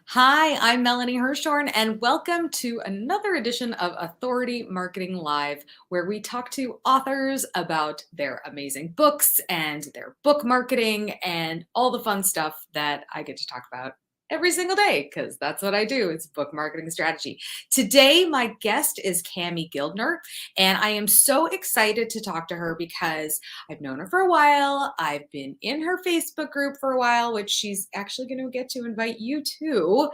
Hi, I'm Melanie Hirschhorn, and welcome to another edition of Authority Marketing Live, where we talk to authors about their amazing books and their book marketing and all the fun stuff that I get to talk about every single day, because that's what I do. It's book marketing strategy. Today, my guest is Kami Guildner, and I am so excited to talk to her because I've known her for a while. I've been in her Facebook group for a while, which she's actually going to get to invite you to.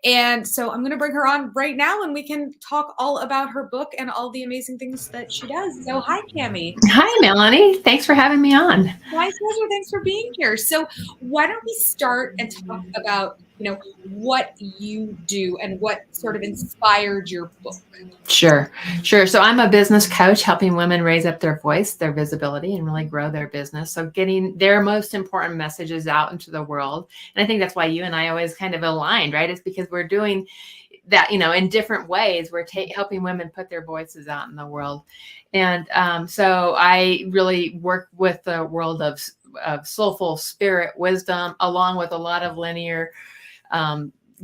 And so I'm going to bring her on right now and we can talk all about her book and all the amazing things that she does. So, hi, Kami. Hi, Melanie. Thanks for having me on. My pleasure. Thanks for being here. So, why don't we start and talk about, what you do and what sort of inspired your book? Sure. So I'm a business coach helping women raise up their voice, their visibility, and really grow their business. So getting their most important messages out into the world. And I think that's why you and I always kind of aligned, right? It's because we're doing that, in different ways. We're helping women put their voices out in the world. And so I really work with the world of soulful spirit wisdom, along with a lot of linear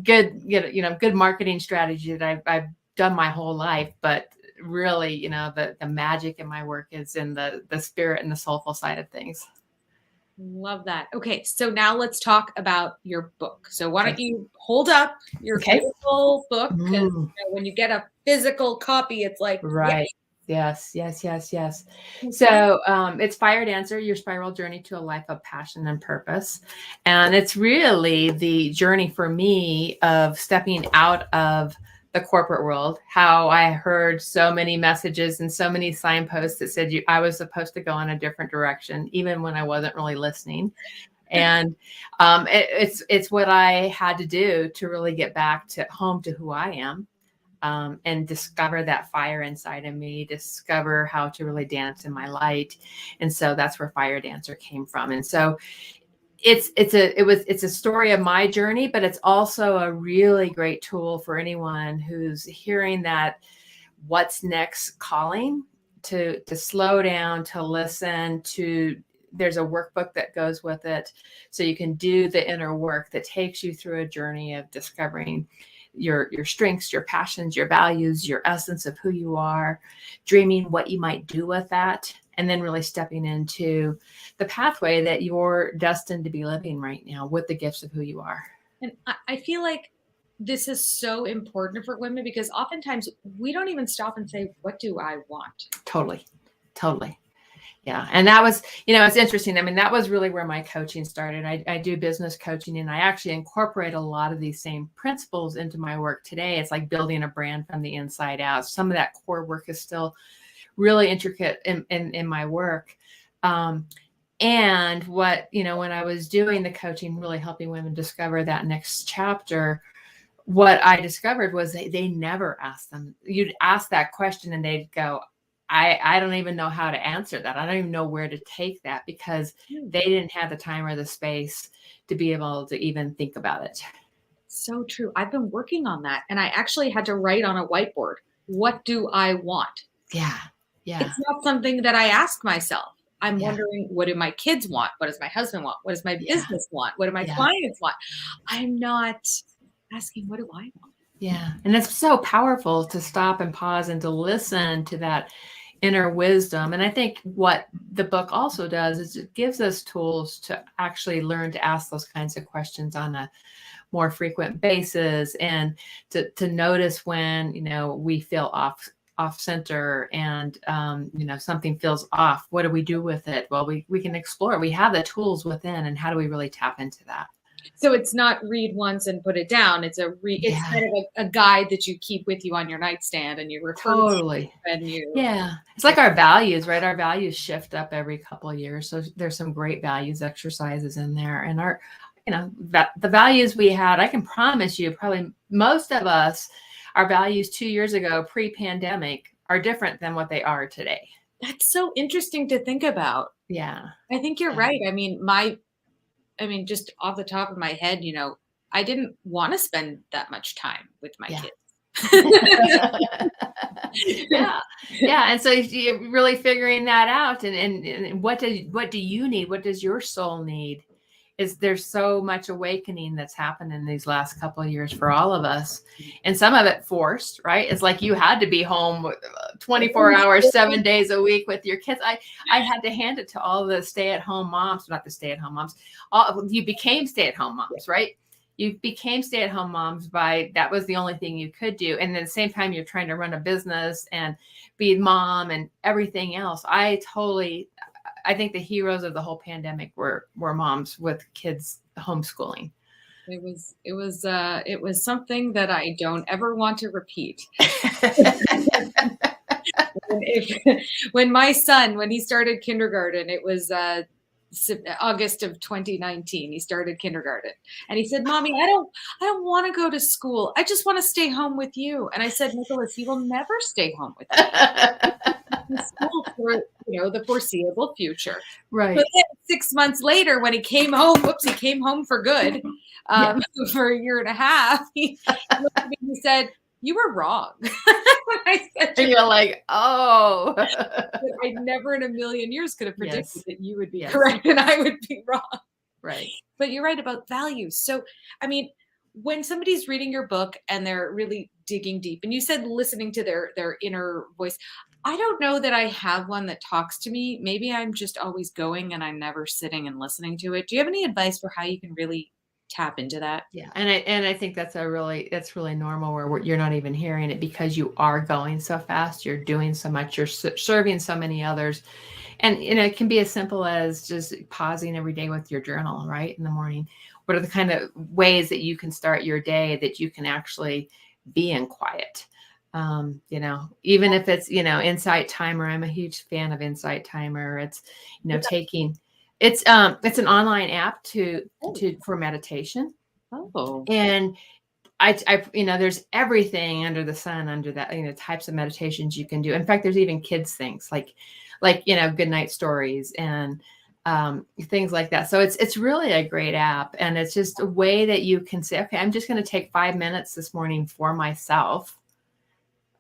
good marketing strategy that I've done my whole life. But really, the magic in my work is in the spirit and the soulful side of things. Love that. Okay, so now let's talk about your book. So why don't you hold up your physical book? Because when you get a physical copy, it's like, right. Yes. So it's Firedancer, Your Spiral Journey to a Life of Passion and Purpose. And it's really the journey for me of stepping out of the corporate world, how I heard so many messages and so many signposts that said I was supposed to go in a different direction, even when I wasn't really listening. And it's what I had to do to really get back to home to who I am. And discover that fire inside of me, discover how to really dance in my light. And so that's where Firedancer came from. And so it's a story of my journey, but it's also a really great tool for anyone who's hearing that what's next calling to slow down, to listen, there's a workbook that goes with it. So you can do the inner work that takes you through a journey of discovering your strengths, your passions, your values, your essence of who you are, dreaming what you might do with that, and then really stepping into the pathway that you're destined to be living right now with the gifts of who you are. And I feel like this is so important for women because oftentimes we don't even stop and say, what do I want? Totally. Yeah. And that was, it's interesting. I mean, that was really where my coaching started. I do business coaching, and I actually incorporate a lot of these same principles into my work today. It's like building a brand from the inside out. Some of that core work is still really intricate in my work. And what, when I was doing the coaching, really helping women discover that next chapter, what I discovered was they never asked them. You'd ask that question and they'd go, I don't even know how to answer that. I don't even know where to take that, because they didn't have the time or the space to be able to even think about it. So true. I've been working on that, and I actually had to write on a whiteboard, what do I want? Yeah. It's not something that I ask myself. I'm wondering, what do my kids want? What does my husband want? What does my business want? What do my clients want? I'm not asking, what do I want? Yeah. And it's so powerful to stop and pause and to listen to that inner wisdom. And I think what the book also does is it gives us tools to actually learn to ask those kinds of questions on a more frequent basis, and to notice when, we feel off center and, something feels off. What do we do with it? Well, we can explore. We have the tools within, and how do we really tap into that? So it's not read once and put it down. It's it's kind of a guide that you keep with you on your nightstand, and you refer to when you. Yeah. It's like our values, right? Our values shift up every couple of years. So there's some great values exercises in there. And the values we had, I can promise you, probably most of us, our values 2 years ago, pre-pandemic, are different than what they are today. That's so interesting to think about. Yeah. I think you're right. I mean, just off the top of my head, I didn't want to spend that much time with my kids. Yeah. And so you're really figuring that out, and what do you need? What does your soul need? there's so much awakening that's happened in these last couple of years for all of us, and some of it forced, right? It's like you had to be home 24 hours, 7 days a week with your kids. I had to hand it to all the stay-at-home moms, not the stay-at-home moms. You became stay-at-home moms, right? You became stay-at-home moms that was the only thing you could do. And at the same time, you're trying to run a business and be mom and everything else. I think the heroes of the whole pandemic were moms with kids homeschooling. It was something that I don't ever want to repeat. When my son, when he started kindergarten, it was August of 2019. He started kindergarten, and he said, "Mommy, I don't want to go to school. I just want to stay home with you." And I said, "Nicholas, he will never stay home with you. School for the foreseeable future." Right. But then 6 months later, when he came home, he came home for good, for a year and a half. He said, "You were wrong." I said, and you're like, oh. I never in a million years could have predicted that you would be correct and I would be wrong. Right. But you're right about values. So, I mean, when somebody's reading your book and they're really digging deep, and you said listening to their inner voice, I don't know that I have one that talks to me. Maybe I'm just always going and I'm never sitting and listening to it. Do you have any advice for how you can really tap into that? Yeah. And I think that's really normal where you're not even hearing it because you are going so fast. You're doing so much. You're serving so many others. And, it can be as simple as just pausing every day with your journal, right? In the morning. What are the kind of ways that you can start your day that you can actually be in quiet? Even if it's, Insight Timer. I'm a huge fan of Insight Timer. It's, taking, it's an online app for meditation. Oh. And I there's everything under the sun under that, types of meditations you can do. In fact, there's even kids things like good night stories and things like that. So it's really a great app, and it's just a way that you can say, okay, I'm just going to take 5 minutes this morning for myself.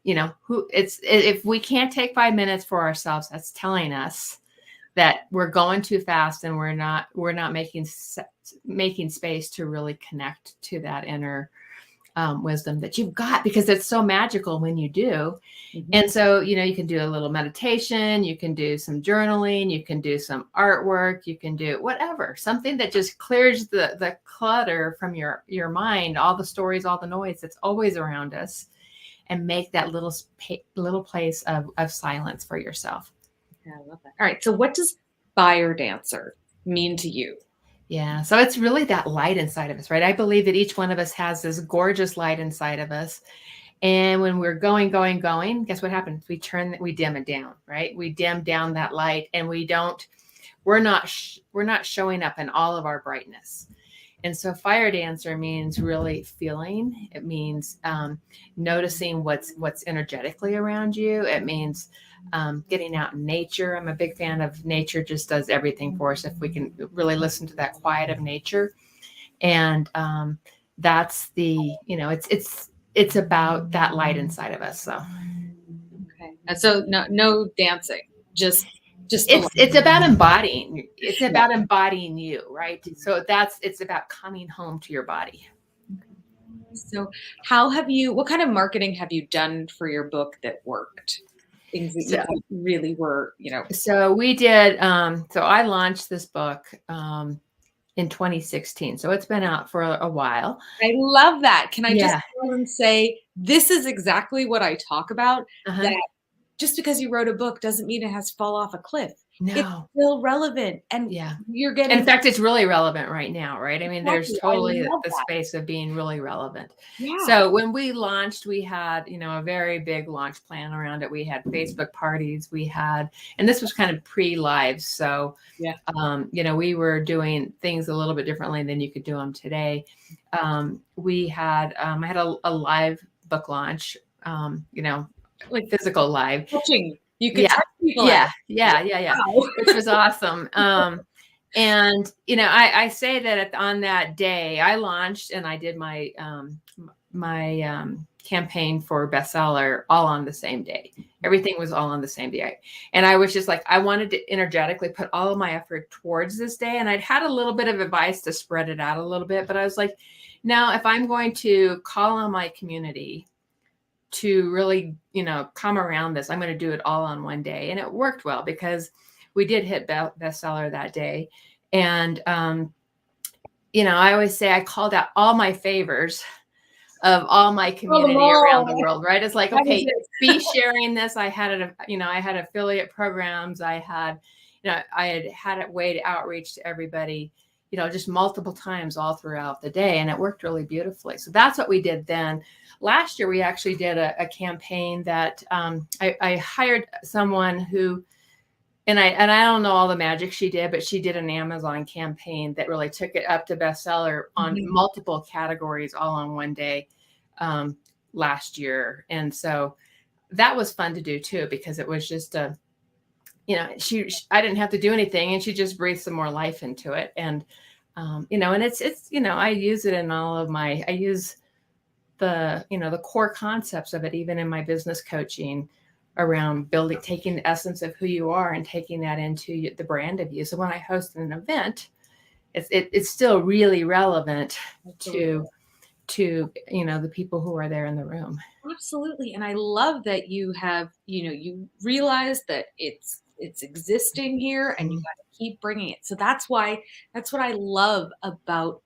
If we can't take 5 minutes for ourselves, that's telling us that we're going too fast and we're not making space to really connect to that inner wisdom that you've got, because it's so magical when you do. Mm-hmm. And so, you can do a little meditation, you can do some journaling, you can do some artwork, you can do whatever, something that just clears the clutter from your mind, all the stories, all the noise that's always around us, and make that little place of silence for yourself. Yeah, I love that. All right. So what does Firedancer mean to you? Yeah. So it's really that light inside of us, right? I believe that each one of us has this gorgeous light inside of us. And when we're going, guess what happens? We dim it down, right? We dim down that light, and we're not showing up in all of our brightness. And so Firedancer means really feeling. It means noticing what's energetically around you. It means getting out in nature. I'm a big fan of nature. Just does everything for us if we can really listen to that quiet of nature. And that's it's about that light inside of us. So okay. And so no dancing, just it's about embodying. It's about embodying you, right? So it's about coming home to your body. So what kind of marketing have you done for your book that worked? Things that you really were, So we did. So I launched this book in 2016. So it's been out for a while. I love that. Can I just say, this is exactly what I talk about, that just because you wrote a book doesn't mean it has to fall off a cliff. No. It's still relevant. And you're getting... In fact, it's really relevant right now, right? I mean, there's totally the space of being really relevant. Yeah. So when we launched, we had, a very big launch plan around it. We had Facebook parties. And this was kind of pre-live. So, we were doing things a little bit differently than you could do them today. We had, I had a live book launch, like physical live. Touching. You could touch people. Yeah. Wow. Which was awesome. And, I say that on that day I launched and I did my campaign for bestseller all on the same day. Everything was all on the same day. And I was just like, I wanted to energetically put all of my effort towards this day. And I'd had a little bit of advice to spread it out a little bit, but I was like, now if I'm going to call on my community to really, come around this, I'm going to do it all on one day. And it worked well because we did hit bestseller that day. And, I always say I called out all my favors of all my community around the world, right? It's like, okay, be sharing this. I had I had affiliate programs. I had a way to outreach to everybody, just multiple times all throughout the day. And it worked really beautifully. So that's what we did then. Last year, we actually did a campaign that I hired someone who, and I don't know all the magic she did, but she did an Amazon campaign that really took it up to bestseller on multiple categories all on one day last year. And so that was fun to do too, because it was just I didn't have to do anything, and she just breathed some more life into it. And and it's I use it in all of I use the core concepts of it even in my business coaching, around taking the essence of who you are and taking that into the brand of you. So when I host an event, it's still really relevant to the people who are there in the room. Absolutely. And I love that you have, you realize that it's existing here and you got to keep bringing it. So that's what I love about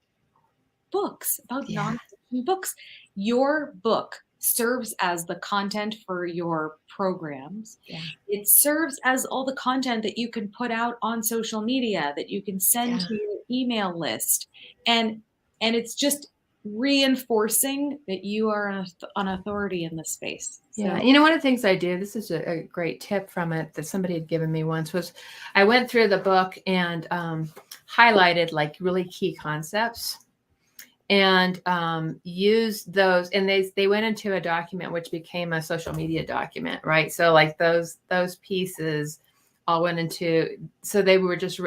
books, about nonfiction books. Your book serves as the content for your programs. Yeah. It serves as all the content that you can put out on social media, that you can send to your email list. And it's just reinforcing that you are an authority in this space. So. Yeah. One of the things I do, this is a great tip from it that somebody had given me once, was I went through the book and highlighted like really key concepts and used those. And they went into a document, which became a social media document, right? So like those pieces all went into, so they were just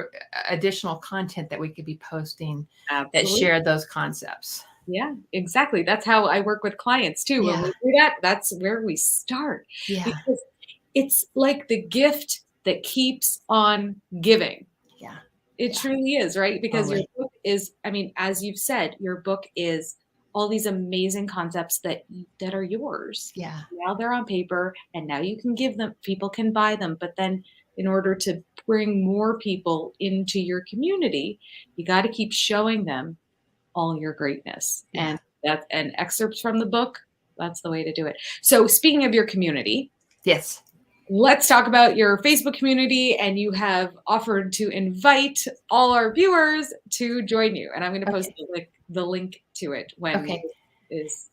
additional content that we could be posting that shared those concepts. Yeah, exactly. That's how I work with clients too. When we do that, that's where we start. Yeah. Because it's like the gift that keeps on giving. Yeah. It truly is, right? Because your book is, as you've said, your book is all these amazing concepts that are yours. Yeah. Now they're on paper and now you can give them, people can buy them. But then in order to bring more people into your community, you got to keep showing them all your greatness. Yeah. And excerpts from the book, that's the way to do it. So speaking of your community. Yes. Let's talk about your Facebook community, and you have offered to invite all our viewers to join you. And I'm going to post the link to it when it is.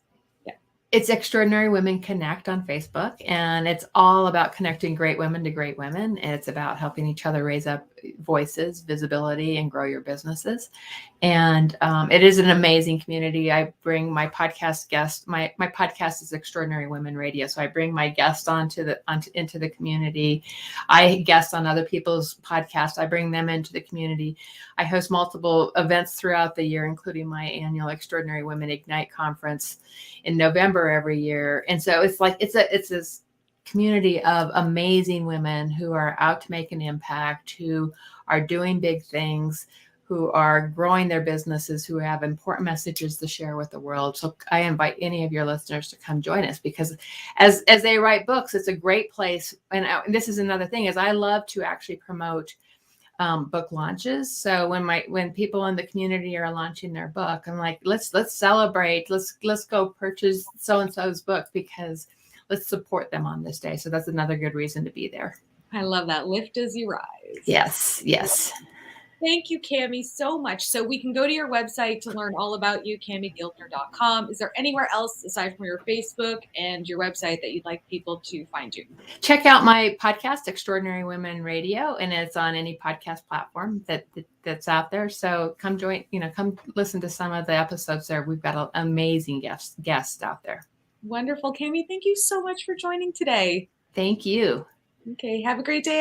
It's Extraordinary Women Connect on Facebook, and it's all about connecting great women to great women. And it's about helping each other raise up voices, visibility, and grow your businesses. And it is an amazing community. I bring my podcast guests. My podcast is Extraordinary Women Radio, so I bring my guests into the community. I guest on other people's podcasts. I bring them into the community. I host multiple events throughout the year, including my annual Extraordinary Women Ignite conference in November every year. And so it's like it's this community of amazing women who are out to make an impact, who are doing big things, who are growing their businesses, who have important messages to share with the world. So I invite any of your listeners to come join us, because as they write books, it's a great place. And this is another thing, is I love to actually promote book launches. So when people in the community are launching their book, I'm like, let's celebrate. Let's go purchase so-and-so's book, because let's support them on this day. So that's another good reason to be there. I love that. Lift as you rise. Yes. Yes. Thank you, Kami, so much. So we can go to your website to learn all about you, KamiGuildner.com. Is there anywhere else aside from your Facebook and your website that you'd like people to find you? Check out my podcast, Extraordinary Women Radio, and it's on any podcast platform that's out there. So come join, come listen to some of the episodes there. We've got an amazing guests out there. Wonderful, Kami. Thank you so much for joining today. Thank you. Okay, have a great day.